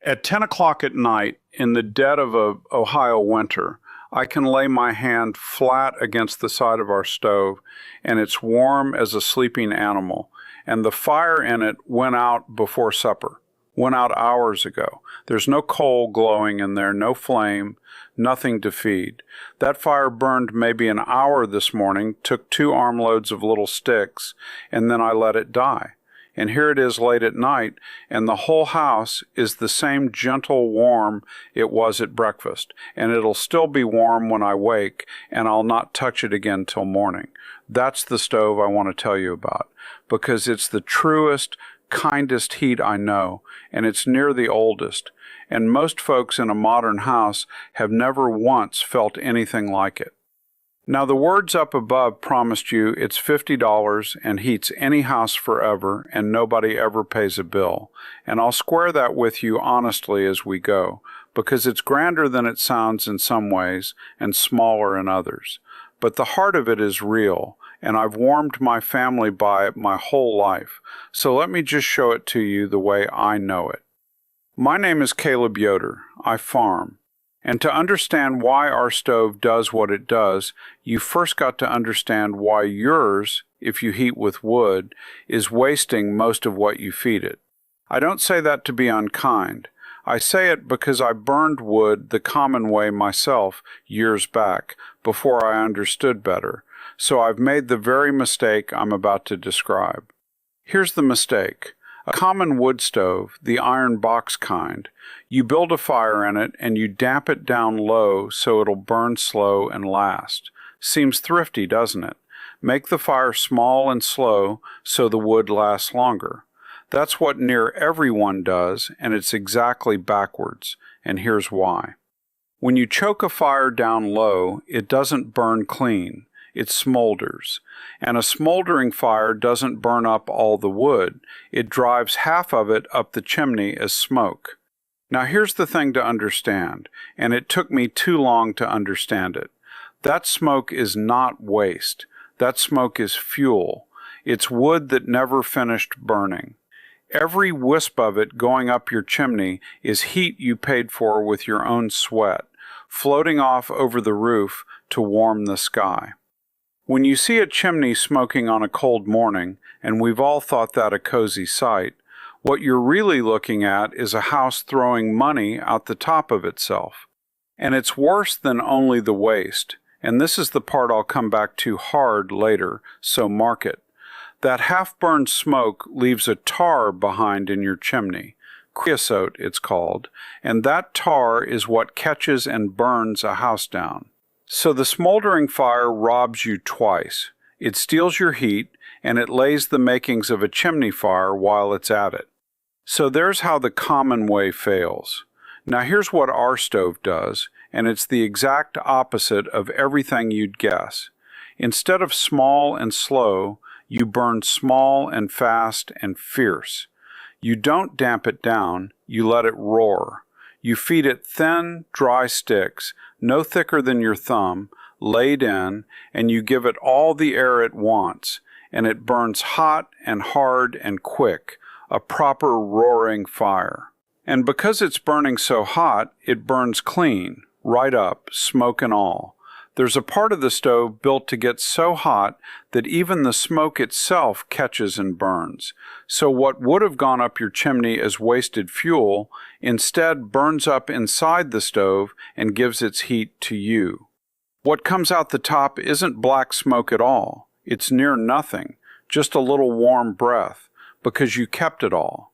At 10 o'clock at night, in the dead of a Ohio winter, I can lay my hand flat against the side of our stove, and it's warm as a sleeping animal, and the fire in it went out before supper, went out hours ago. There's no coal glowing in there, no flame, nothing to feed. That fire burned maybe an hour this morning, took 2 armloads of little sticks, and then I let it die. And here it is late at night, and the whole house is the same gentle warm it was at breakfast, and it'll still be warm when I wake, and I'll not touch it again till morning. That's the stove I want to tell you about, because it's the truest, kindest heat I know, and it's near the oldest, and most folks in a modern house have never once felt anything like it. Now, the words up above promised you it's $50 and heats any house forever and nobody ever pays a bill. And I'll square that with you honestly as we go, because it's grander than it sounds in some ways and smaller in others. But the heart of it is real, and I've warmed my family by it my whole life. So let me just show it to you the way I know it. My name is Caleb Yoder. I farm. And to understand why our stove does what it does, you first got to understand why yours, if you heat with wood, is wasting most of what you feed it. I don't say that to be unkind. I say it because I burned wood the common way myself years back, before I understood better. So I've made the very mistake I'm about to describe. Here's the mistake. A common wood stove, the iron box kind, you build a fire in it and you damp it down low so it'll burn slow and last. Seems thrifty, doesn't it? Make the fire small and slow so the wood lasts longer. That's what near everyone does, and it's exactly backwards, and here's why. When you choke a fire down low, it doesn't burn clean. It smolders, and a smoldering fire doesn't burn up all the wood. It drives half of it up the chimney as smoke. Now here's the thing to understand, and it took me too long to understand it. That smoke is not waste. That smoke is fuel. It's wood that never finished burning. Every wisp of it going up your chimney is heat you paid for with your own sweat, floating off over the roof to warm the sky. When you see a chimney smoking on a cold morning, and we've all thought that a cozy sight, what you're really looking at is a house throwing money out the top of itself. And it's worse than only the waste, and this is the part I'll come back to hard later, so mark it. That half-burned smoke leaves a tar behind in your chimney. Creosote, it's called, and that tar is what catches and burns a house down. So the smoldering fire robs you twice. It steals your heat, and it lays the makings of a chimney fire while it's at it. So there's how the common way fails. Now here's what our stove does, and it's the exact opposite of everything you'd guess. Instead of small and slow, you burn small and fast and fierce. You don't damp it down, you let it roar. You feed it thin, dry sticks, no thicker than your thumb, laid in, and you give it all the air it wants, and it burns hot and hard and quick, a proper roaring fire. And because it's burning so hot, it burns clean, right up, smoke and all. There's a part of the stove built to get so hot that even the smoke itself catches and burns. So what would have gone up your chimney as wasted fuel instead burns up inside the stove and gives its heat to you. What comes out the top isn't black smoke at all. It's near nothing, just a little warm breath, because you kept it all.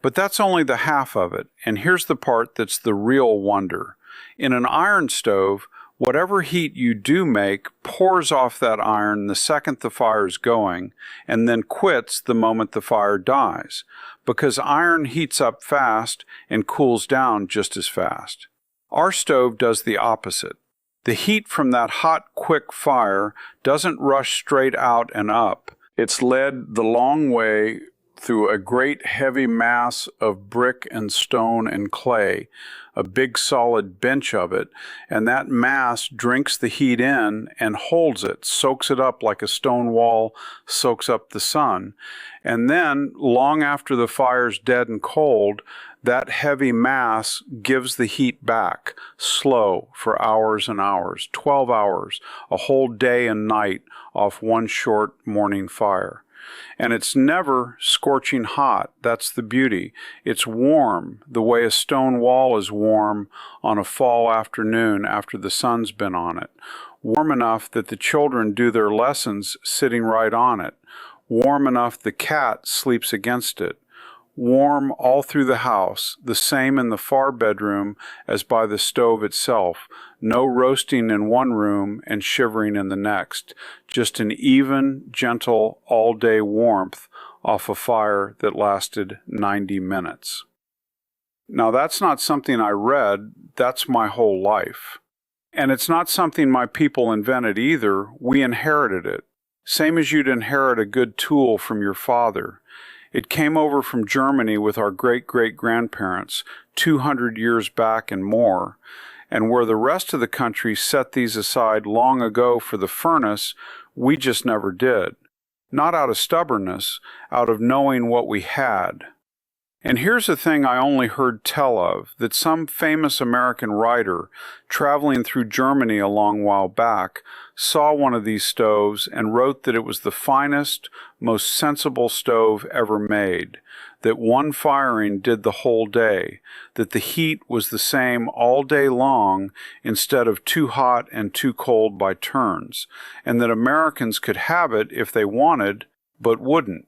But that's only the half of it, and here's the part that's the real wonder. In an iron stove, whatever heat you do make pours off that iron the second the fire's going, and then quits the moment the fire dies, because iron heats up fast and cools down just as fast. Our stove does the opposite. The heat from that hot, quick fire doesn't rush straight out and up. It's led the long way through a great heavy mass of brick and stone and clay, a big solid bench of it, and that mass drinks the heat in and holds it, soaks it up like a stone wall soaks up the sun. And then, long after the fire's dead and cold, That heavy mass gives the heat back, slow, for hours and hours, 12 hours, a whole day and night off one short morning fire. And it's never scorching hot. That's the beauty. It's warm, the way a stone wall is warm on a fall afternoon after the sun's been on it. Warm enough that the children do their lessons sitting right on it. Warm enough the cat sleeps against it. Warm all through the house, the same in the far bedroom as by the stove itself. No roasting in one room and shivering in the next. Just an even, gentle, all-day warmth off a fire that lasted 90 minutes. Now that's not something I read, that's my whole life. And it's not something my people invented either, we inherited it. Same as you'd inherit a good tool from your father. It came over from Germany with our great-great-grandparents, 200 years back and more, and where the rest of the country set these aside long ago for the furnace, we just never did. Not out of stubbornness, out of knowing what we had. And here's a thing I only heard tell of, that some famous American writer, traveling through Germany a long while back, saw one of these stoves and wrote that it was the finest, most sensible stove ever made, that one firing did the whole day, that the heat was the same all day long instead of too hot and too cold by turns, and that Americans could have it if they wanted, but wouldn't.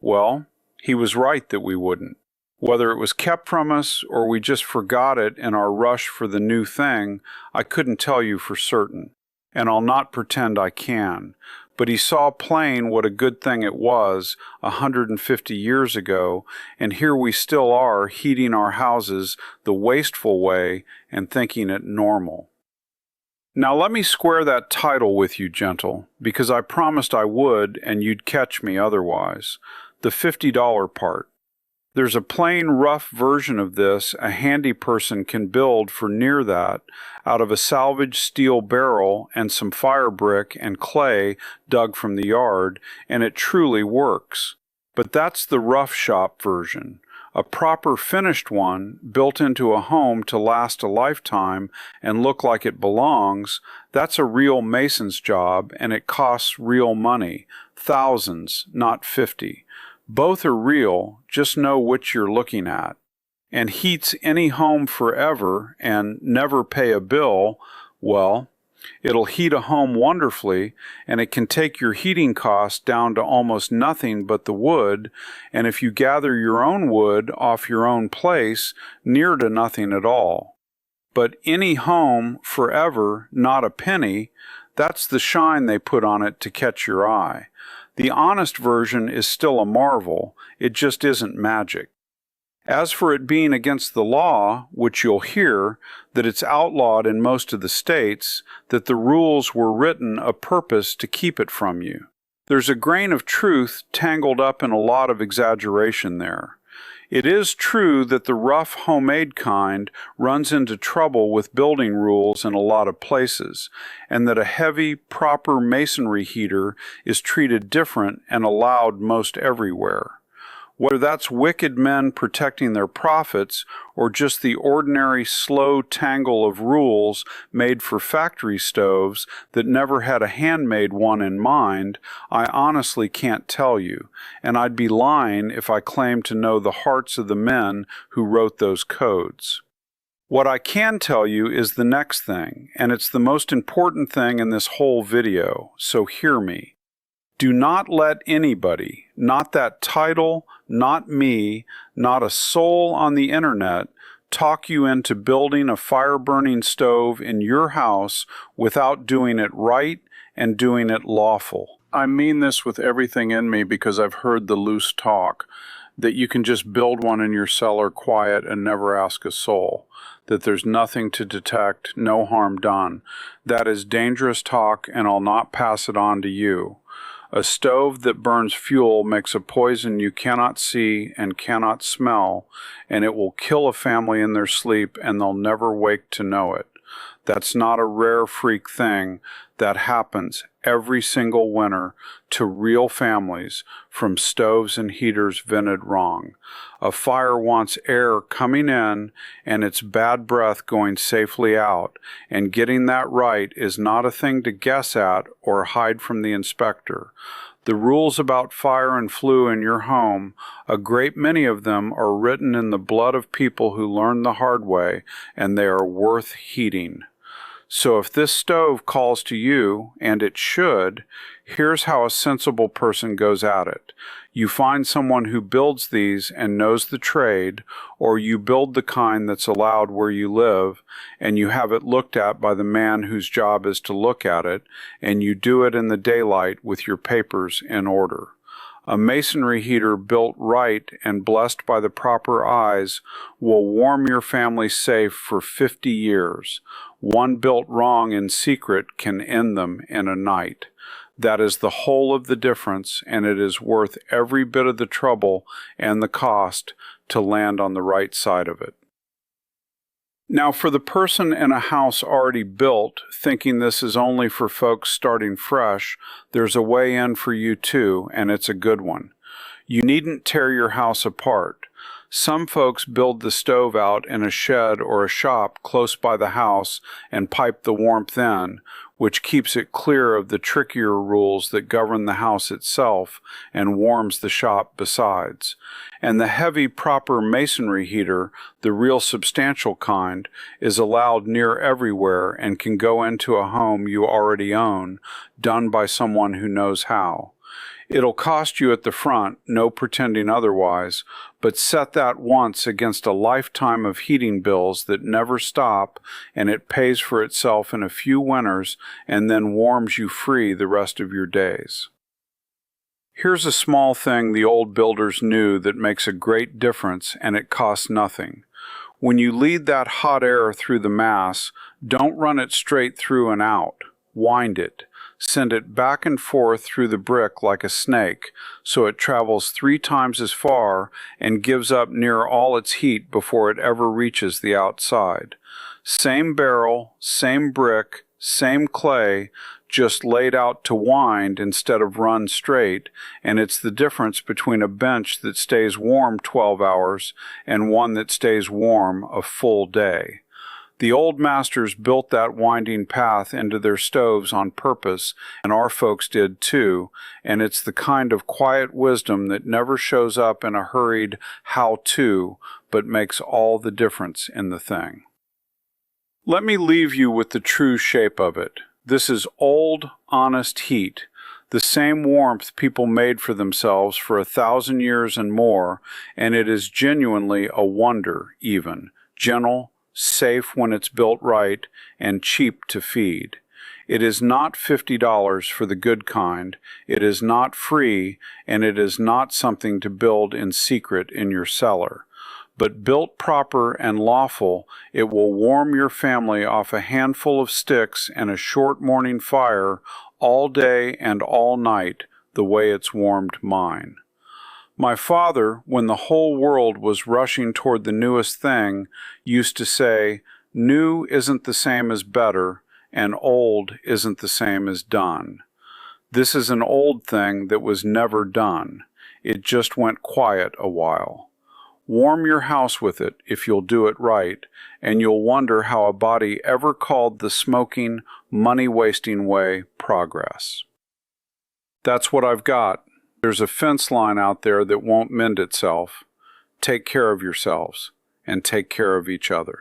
Well, he was right that we wouldn't. Whether it was kept from us or we just forgot it in our rush for the new thing, I couldn't tell you for certain, and I'll not pretend I can. But he saw plain what a good thing it was 150 years ago, and here we still are heating our houses the wasteful way and thinking it normal. Now let me square that title with you, gentle, because I promised I would and you'd catch me otherwise. The $50 part. There's a plain, rough version of this a handy person can build for near that out of a salvaged steel barrel and some fire brick and clay dug from the yard, and it truly works. But that's the rough shop version. A proper finished one, built into a home to last a lifetime and look like it belongs, that's a real mason's job, and it costs real money. Thousands, not 50. Both are real, just know which you're looking at. And heats any home forever and never pay a bill, well, it'll heat a home wonderfully, and it can take your heating costs down to almost nothing but the wood, and if you gather your own wood off your own place, near to nothing at all. But any home forever, not a penny, that's the shine they put on it to catch your eye. The honest version is still a marvel, it just isn't magic. As for it being against the law, which you'll hear, that it's outlawed in most of the states, that the rules were written a purpose to keep it from you. There's a grain of truth tangled up in a lot of exaggeration there. It is true that the rough homemade kind runs into trouble with building rules in a lot of places, and that a heavy, proper masonry heater is treated different and allowed most everywhere. Whether that's wicked men protecting their profits or just the ordinary slow tangle of rules made for factory stoves that never had a handmade one in mind, I honestly can't tell you, and I'd be lying if I claimed to know the hearts of the men who wrote those codes. What I can tell you is the next thing, and it's the most important thing in this whole video, so hear me. Do not let anybody, not that title, not me, not a soul on the internet, talk you into building a fire-burning stove in your house without doing it right and doing it lawful. I mean this with everything in me because I've heard the loose talk, that you can just build one in your cellar quiet and never ask a soul, that there's nothing to detect, no harm done. That is dangerous talk, and I'll not pass it on to you. A stove that burns fuel makes a poison you cannot see and cannot smell, and it will kill a family in their sleep and they'll never wake to know it. That's not a rare freak thing. That happens every single winter to real families from stoves and heaters vented wrong. A fire wants air coming in and its bad breath going safely out, and getting that right is not a thing to guess at or hide from the inspector. The rules about fire and flue in your home, a great many of them are written in the blood of people who learned the hard way, and they are worth heeding. So if this stove calls to you, and it should, here's how a sensible person goes at it. You find someone who builds these and knows the trade, or you build the kind that's allowed where you live, and you have it looked at by the man whose job is to look at it, and you do it in the daylight with your papers in order. A masonry heater built right and blessed by the proper eyes will warm your family safe for 50 years. One built wrong in secret can end them in a night. That is the whole of the difference, and it is worth every bit of the trouble and the cost to land on the right side of it. Now, for the person in a house already built, thinking this is only for folks starting fresh, there's a way in for you too, and it's a good one. You needn't tear your house apart. Some folks build the stove out in a shed or a shop close by the house and pipe the warmth in, which keeps it clear of the trickier rules that govern the house itself and warms the shop besides. And the heavy proper masonry heater, the real substantial kind, is allowed near everywhere and can go into a home you already own, done by someone who knows how. It'll cost you at the front, no pretending otherwise, but set that once against a lifetime of heating bills that never stop, and it pays for itself in a few winters and then warms you free the rest of your days. Here's a small thing the old builders knew that makes a great difference, and it costs nothing. When you lead that hot air through the mass, don't run it straight through and out. Wind it. Send it back and forth through the brick like a snake, so it travels 3 times as far and gives up near all its heat before it ever reaches the outside. Same barrel, same brick, same clay, just laid out to wind instead of run straight, and it's the difference between a bench that stays warm 12 hours and one that stays warm a full day. The old masters built that winding path into their stoves on purpose, and our folks did too, and it's the kind of quiet wisdom that never shows up in a hurried how-to, but makes all the difference in the thing. Let me leave you with the true shape of it. This is old, honest heat, the same warmth people made for themselves for 1,000 years and more, and it is genuinely a wonder even, gentle, safe when it's built right, and cheap to feed. It is not $50 for the good kind, it is not free, and it is not something to build in secret in your cellar. But built proper and lawful, it will warm your family off a handful of sticks and a short morning fire all day and all night, the way it's warmed mine. My father, when the whole world was rushing toward the newest thing, used to say, "New isn't the same as better, and old isn't the same as done." This is an old thing that was never done. It just went quiet a while. Warm your house with it if you'll do it right, and you'll wonder how a body ever called the smoking, money-wasting way progress. That's what I've got. There's a fence line out there that won't mend itself. Take care of yourselves, and take care of each other.